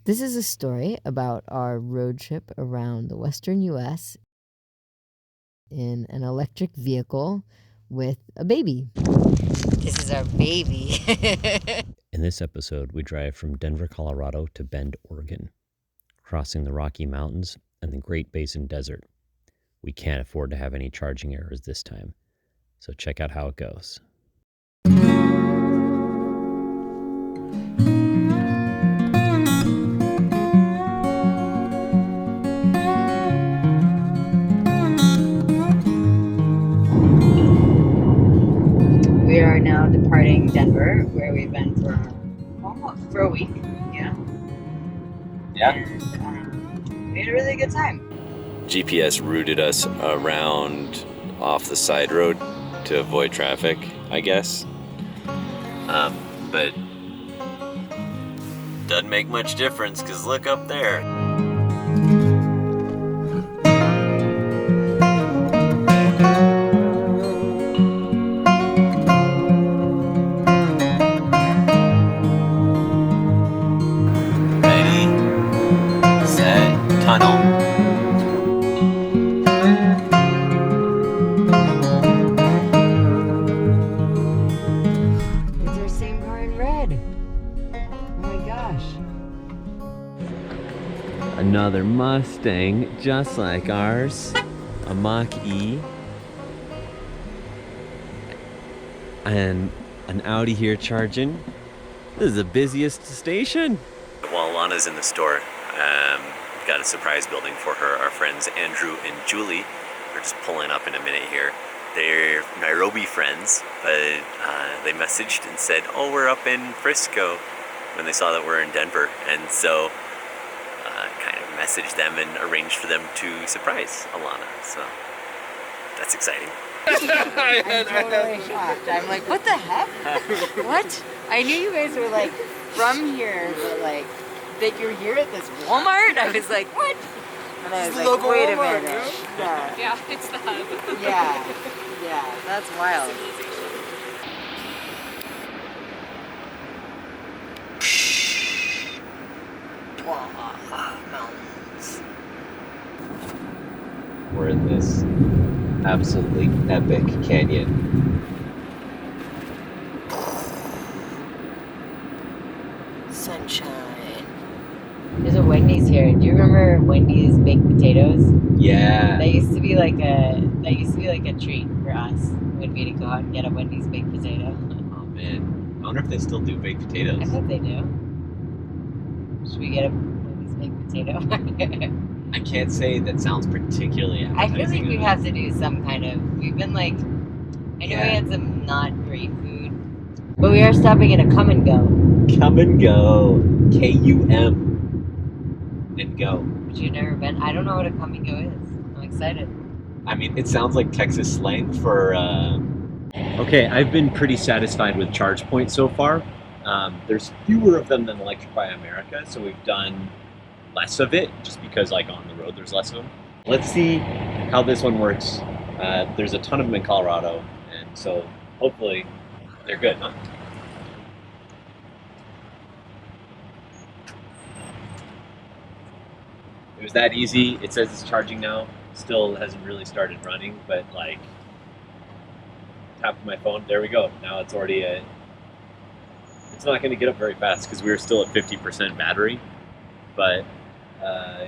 This is a story about our road trip around the western U.S. in an electric vehicle with a baby. This is our baby. In this episode, we drive from Denver, Colorado to Bend, Oregon, crossing the Rocky Mountains and the Great Basin desert. We can't afford to have any charging errors this time, so check out how it goes. We are now departing Denver, where we've been for a week. Yeah. And we had a really good time. GPS routed us around off the side road to avoid traffic, I guess. But doesn't make much difference because look up there. Ready, set, tunnel. It's our same car in red. Oh my gosh. Another Mustang, just like ours, a Mach-E, and an Audi here charging. This is the busiest station. While Lana's in the store, got a surprise building for her. Our friends Andrew and Julie are just pulling up in a minute here. They're Nairobi friends, but they messaged and said, "Oh, we're up in Frisco," when they saw that we're in Denver, and so kind of messaged them and arranged for them to surprise Alana. So that's exciting. I'm totally shocked. I'm like, what the heck? What? I knew you guys were like from here, but like that you're here at this Walmart? I was like, what? And I was like, wait a minute. Yeah, it's the hub. Yeah, that's wild. Mountains. We're in this absolutely epic canyon. Sunshine. There's a Wendy's here. Do you remember Wendy's baked potatoes? Yeah. That used to be like a treat for us. Would be to go out and get a Wendy's baked potato. Oh man, I wonder if they still do baked potatoes. I bet they do. Should we get a Wendy's baked potato? I can't say that sounds particularly I appetizing. feel like we have to do some kind of. We've been like, I know we had some not great food, but we are stopping at a Come and Go. Come and Go, K-U-M, and go. But you've never been. I don't know what a Come and Go is. I'm excited. I mean, it sounds like Texas slang for. Okay, I've been pretty satisfied with ChargePoint so far. There's fewer of them than Electrify America, so we've done less of it just because, like, on the road there's less of them. Let's see how this one works. There's a ton of them in Colorado, and so hopefully they're good, huh? It was that easy. It says it's charging now. Still hasn't really started running, but like, tap my phone. There we go. Now it's already it's not going to get up very fast because we were still at 50% battery. But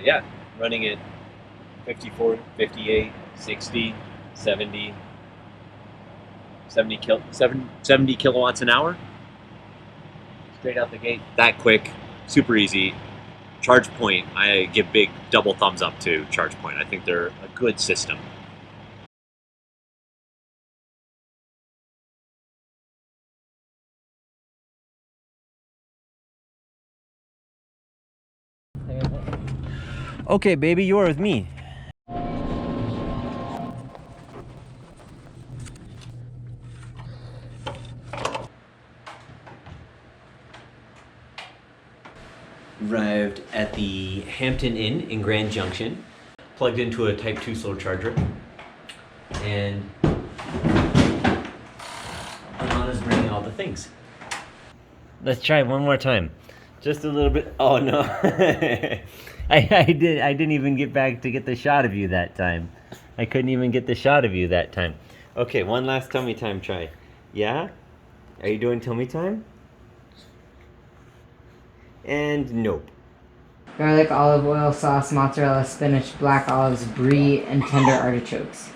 yeah, running at 54, 58, 60, 70, 70 kilowatts an hour. Straight out the gate. That quick, super easy. ChargePoint, I give big double thumbs up to ChargePoint. I think they're a good system. Okay, baby, you're with me. Arrived at the Hampton Inn in Grand Junction, plugged into a Type 2 solar charger, and Alana's bringing all the things. Let's try it one more time. Just a little bit. Oh no. I didn't even get back to get the shot of you that time. I couldn't even get the shot of you that time. Okay, one last tummy time try. Yeah? Are you doing tummy time? And nope. Garlic, olive oil, sauce, mozzarella, spinach, black olives, brie, and tender artichokes.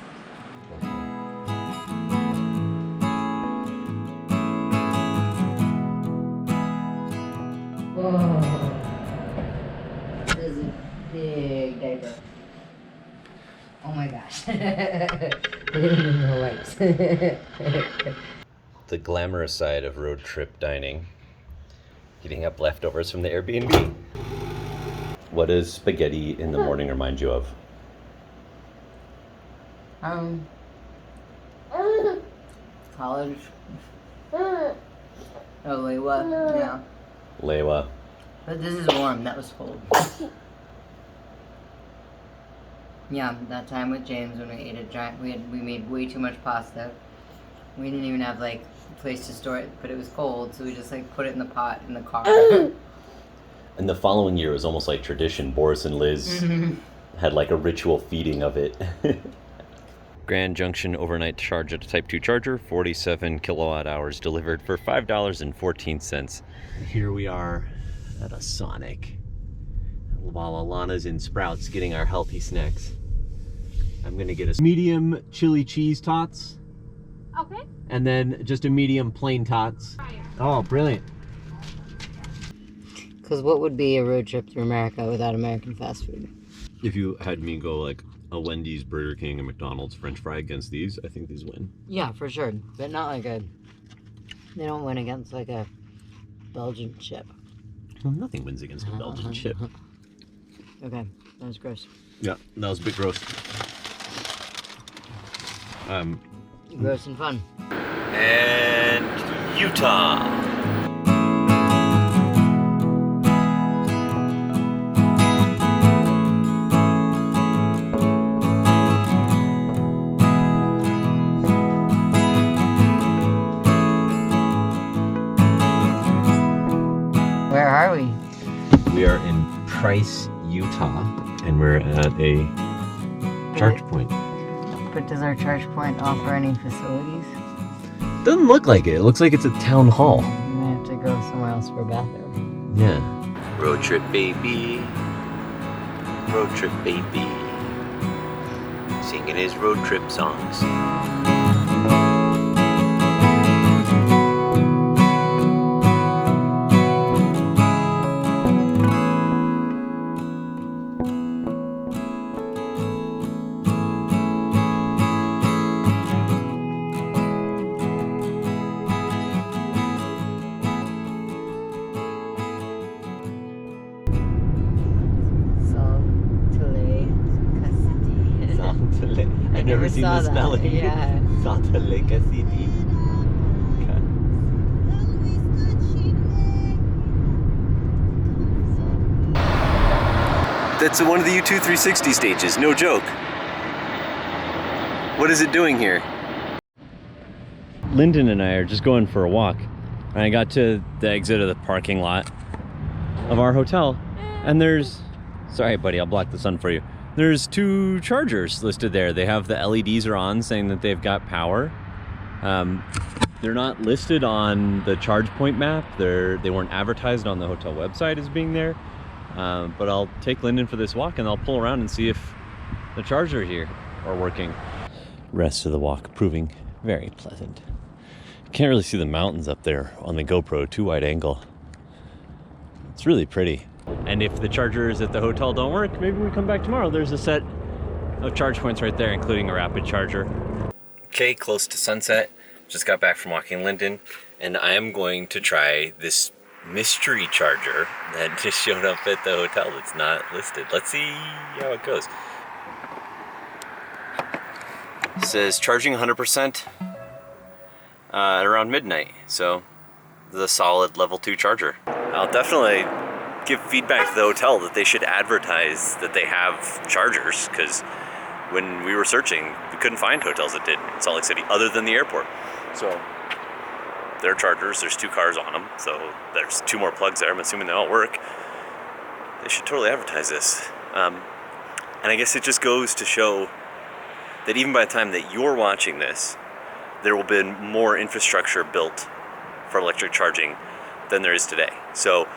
Whoa. This is a big diaper. Oh my gosh. They didn't even know wipes. The glamorous side of road trip dining. Heating up leftovers from the Airbnb. What does spaghetti in the morning remind you of? College. Oh, Lewa. Yeah. Lewa. But this is warm. That was cold. Yeah, that time with James when we ate a giant, we made way too much pasta. We didn't even have like a place to store it, but it was cold, so we just like put it in the pot in the car. And the following year was almost like tradition. Boris and Liz had like a ritual feeding of it. Grand Junction overnight charge at a Type 2 charger, 47 kilowatt hours delivered for $5.14. Here we are at a Sonic, while Alana's in Sprouts getting our healthy snacks. I'm gonna get a medium chili cheese tots. Okay. And then just a medium plain tots. Oh, brilliant. Because what would be a road trip through America without American fast food? If you had me go like a Wendy's, Burger King, and McDonald's French fry against these, I think these win. Yeah, for sure. But not like a... They don't win against like a Belgian chip. Well, nothing wins against a Belgian chip. Okay, that was gross. Yeah, that was a bit gross. Gross and fun. And Utah. Where are we? We are in Price, Utah, and we're at a charge point. But does our charge point offer any facilities? Doesn't look like it. It looks like it's a town hall. We're gonna have to go somewhere else for a bathroom. Yeah. Road trip, baby. Road trip, baby. Singing his road trip songs. I've never seen the spelling. Yeah. Salt Lake City. That's one of the U2 360 stages, no joke. What is it doing here? Lyndon and I are just going for a walk. And I got to the exit of the parking lot of our hotel, and there's... Sorry, buddy, I'll block the sun for you. There's 2 chargers listed there. They have the LEDs are on, saying that they've got power. They're not listed on the charge point map. They weren't advertised on the hotel website as being there. But I'll take Lyndon for this walk and I'll pull around and see if the chargers here are working. Rest of the walk proving very pleasant. Can't really see the mountains up there on the GoPro, too wide angle. It's really pretty. And if the chargers at the hotel don't work, maybe we come back tomorrow. There's a set of charge points right there, including a rapid charger. Okay, close to sunset. Just got back from walking Lyndon, and I am going to try this mystery charger that just showed up at the hotel that's not listed. Let's see how it goes. It says charging 100% at around midnight, so the solid level 2 charger. I'll definitely give feedback to the hotel that they should advertise that they have chargers, because when we were searching, we couldn't find hotels that did in Salt Lake City other than the airport. So They're chargers, there's 2 cars on them, so there's 2 more plugs there. I'm assuming they all work. They should totally advertise this. And I guess it just goes to show that even by the time that you're watching this, there will be more infrastructure built for electric charging than there is today. So,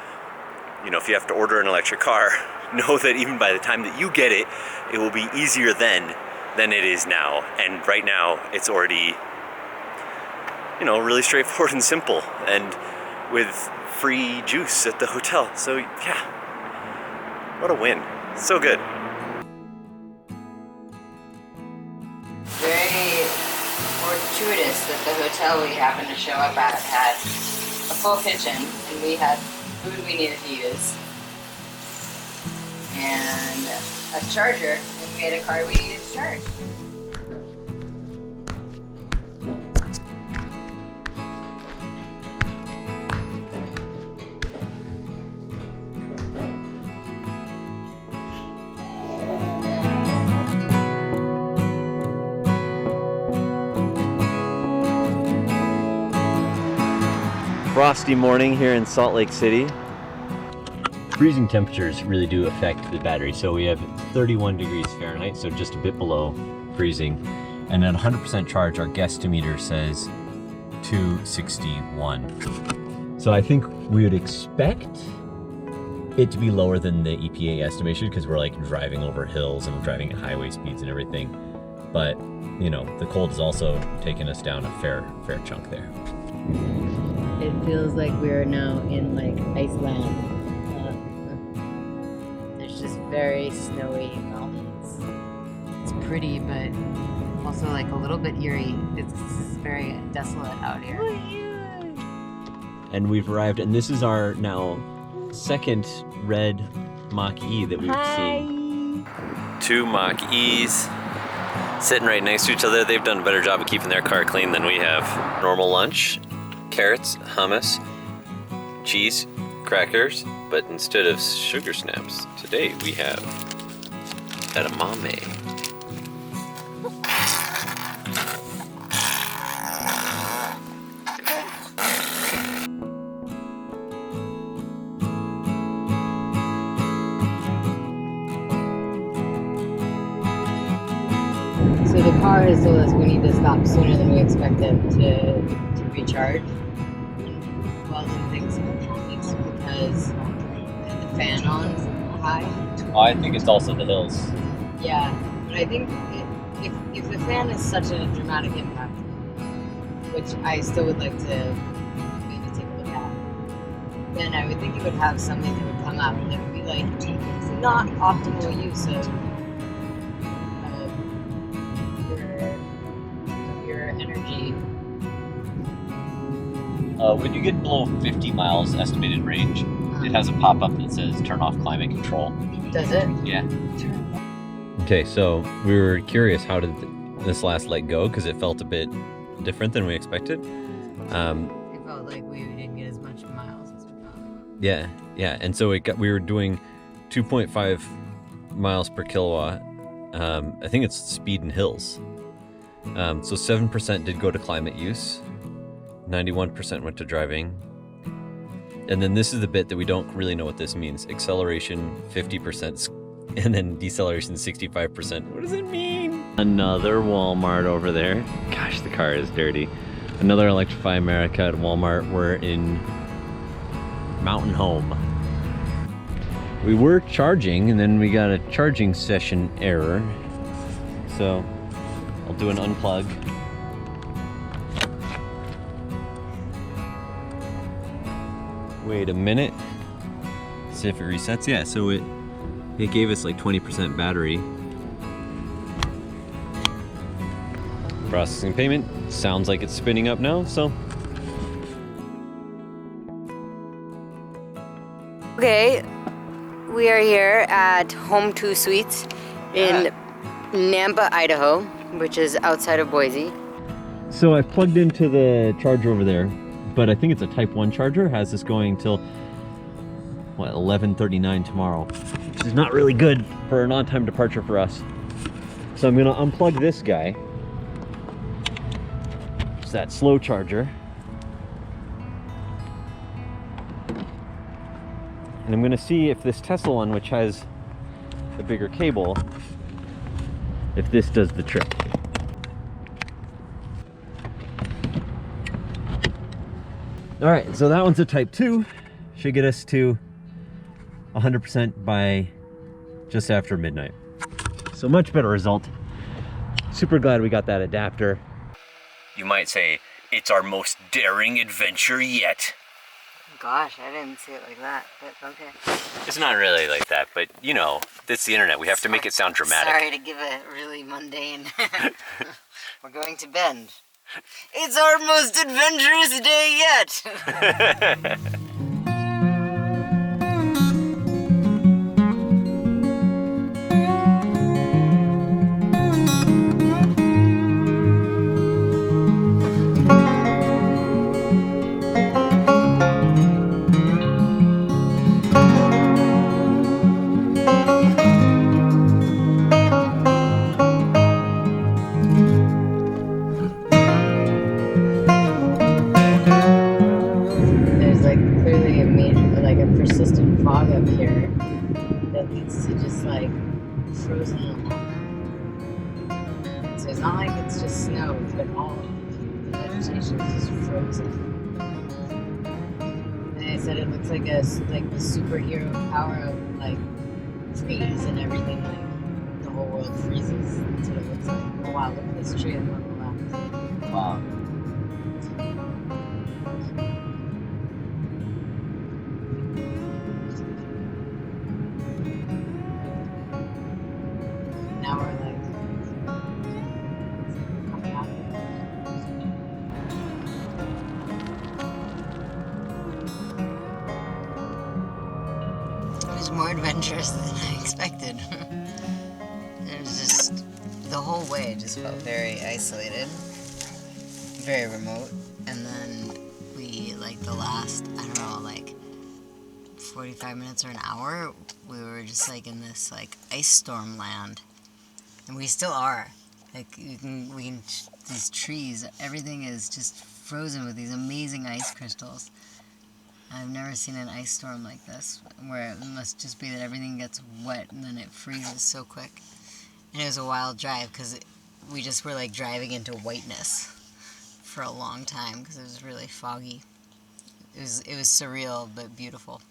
you know, if you have to order an electric car, know that even by the time that you get it, it will be easier then than it is now. And right now, it's already, you know, really straightforward and simple, and with free juice at the hotel. So yeah, what a win. So good. Very fortuitous that the hotel we happened to show up at had a full kitchen, and we had food we needed to use, and a charger, and we had a car we needed to charge. Frosty morning here in Salt Lake City. Freezing temperatures really do affect the battery. So we have 31 degrees Fahrenheit, so just a bit below freezing. And at 100% charge, our guesstimeter says 261. So I think we would expect it to be lower than the EPA estimation, because we're like driving over hills and we're driving at highway speeds and everything. But you know, the cold has also taken us down a fair chunk there. It feels like we're now in like Iceland. There's just very snowy mountains. It's pretty, but also like a little bit eerie. It's very desolate out here. And we've arrived, and this is our now second red Mach-E that we've seen. 2 Mach-E's sitting right next to each other. They've done a better job of keeping their car clean than we have. Normal lunch. Carrots, hummus, cheese, crackers, but instead of sugar snaps, today we have edamame. So the car has told us we need to stop sooner than we expected to recharge. Weldon thinks it's because the fan on high. Oh, I think it's also the hills. Yeah, but I think if the fan is such a dramatic impact, which I still would like to maybe take a look at, then I would think it would have something that would come out that would be like, it's not optimal use of your energy. When you get below 50 miles estimated range, it has a pop-up that says turn off climate control. Does it? Yeah. Okay, so we were curious, how did this last leg go? Because it felt a bit different than we expected. It felt like we didn't get as much miles as we thought. Yeah, and so we were doing 2.5 miles per kilowatt. I think it's speed and hills. So 7% did go to climate use. 91% went to driving. And then this is the bit that we don't really know what this means. Acceleration 50% and then deceleration 65%. What does it mean? Another Walmart over there. Gosh, the car is dirty. Another Electrify America at Walmart. We're in Mountain Home. We were charging and then we got a charging session error. So I'll do an unplug. Wait a minute. See if it resets. Yeah, so it gave us like 20% battery. Processing payment. Sounds like it's spinning up now, so. Okay, we are here at Home 2 Suites in Nampa, Idaho, which is outside of Boise. So I've plugged into the charger over there, but I think it's a Type 1 charger. Has this going till, what, 11:39 tomorrow, which is not really good for an on-time departure for us. So I'm gonna unplug this guy. It's that slow charger. And I'm gonna see if this Tesla one, which has a bigger cable, if this does the trick. All right, so that one's a Type 2. Should get us to 100% by just after midnight. So much better result. Super glad we got that adapter. You might say, it's our most daring adventure yet. Gosh, I didn't see it like that, but okay. It's not really like that, but you know, it's the internet. We have to make it sound dramatic. Sorry to give a really mundane. We're going to Bend. It's our most adventurous day yet! Persistent fog up here that leads to just like frozen along. So it's not like it's just snow, but all the vegetation is just frozen. And I said it looks like the superhero power of like freeze and everything, like the whole world freezes. That's what it looks like. Oh wow, look at this tree on the left. Wow. Now we're like coming out of it. It was more adventurous than I expected. It was just, the whole way just felt very isolated, very remote, and then we, like the last, I don't know, like 45 minutes or an hour, we were just like in this like ice storm land. And we still are. Like, these trees, everything is just frozen with these amazing ice crystals. I've never seen an ice storm like this, where it must just be that everything gets wet and then it freezes so quick. And it was a wild drive, because we just were like driving into whiteness for a long time, because it was really foggy. It was surreal, but beautiful.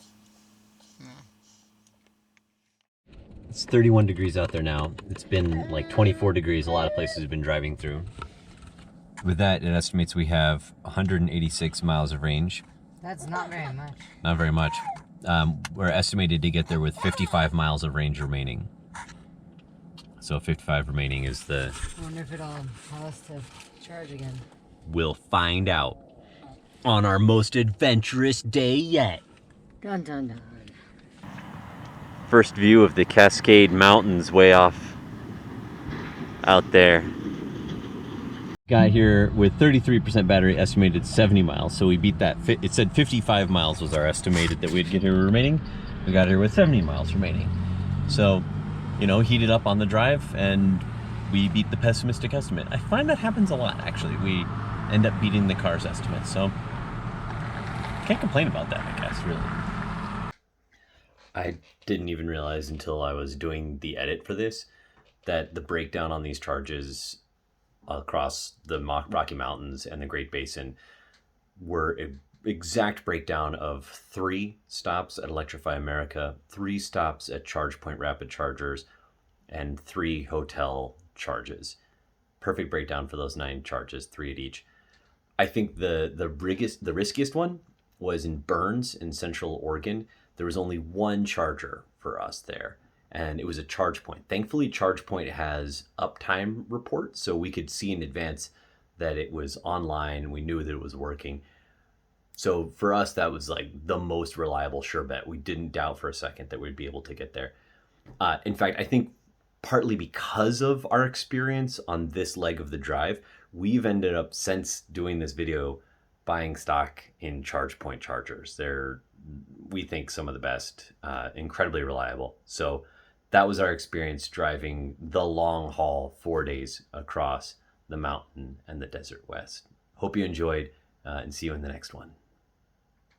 Yeah. It's 31 degrees out there now. It's been like 24 degrees a lot of places have been driving through. With that, it estimates we have 186 miles of range. That's not very much. Not very much. We're estimated to get there with 55 miles of range remaining. So 55 remaining is the... I wonder if it'll allow us to charge again. We'll find out on our most adventurous day yet. Dun dun dun. First view of the Cascade Mountains way off out there. Got here with 33% battery, estimated 70 miles. So we beat that. It said 55 miles was our estimated that we'd get here remaining. We got here with 70 miles remaining. So, you know, heated up on the drive and we beat the pessimistic estimate. I find that happens a lot, actually. We end up beating the car's estimate. So can't complain about that, I guess, really. I didn't even realize until I was doing the edit for this that the breakdown on these charges across the Rocky Mountains and the Great Basin were an exact breakdown of 3 stops at Electrify America, 3 stops at ChargePoint Rapid Chargers, and 3 hotel charges. Perfect breakdown for those 9 charges, 3 at each. I think the riskiest one was in Burns in Central Oregon. There was only 1 charger for us there, and it was a ChargePoint. Thankfully, ChargePoint has uptime reports, so we could see in advance that it was online. We knew that it was working. So for us, that was like the most reliable sure bet. We didn't doubt for a second that we'd be able to get there. In fact, I think partly because of our experience on this leg of the drive, we've ended up, since doing this video, buying stock in ChargePoint chargers. They're, we think, some of the best, incredibly reliable. So that was our experience driving the long haul 4 days across the mountain and the desert west. Hope you enjoyed, and see you in the next one.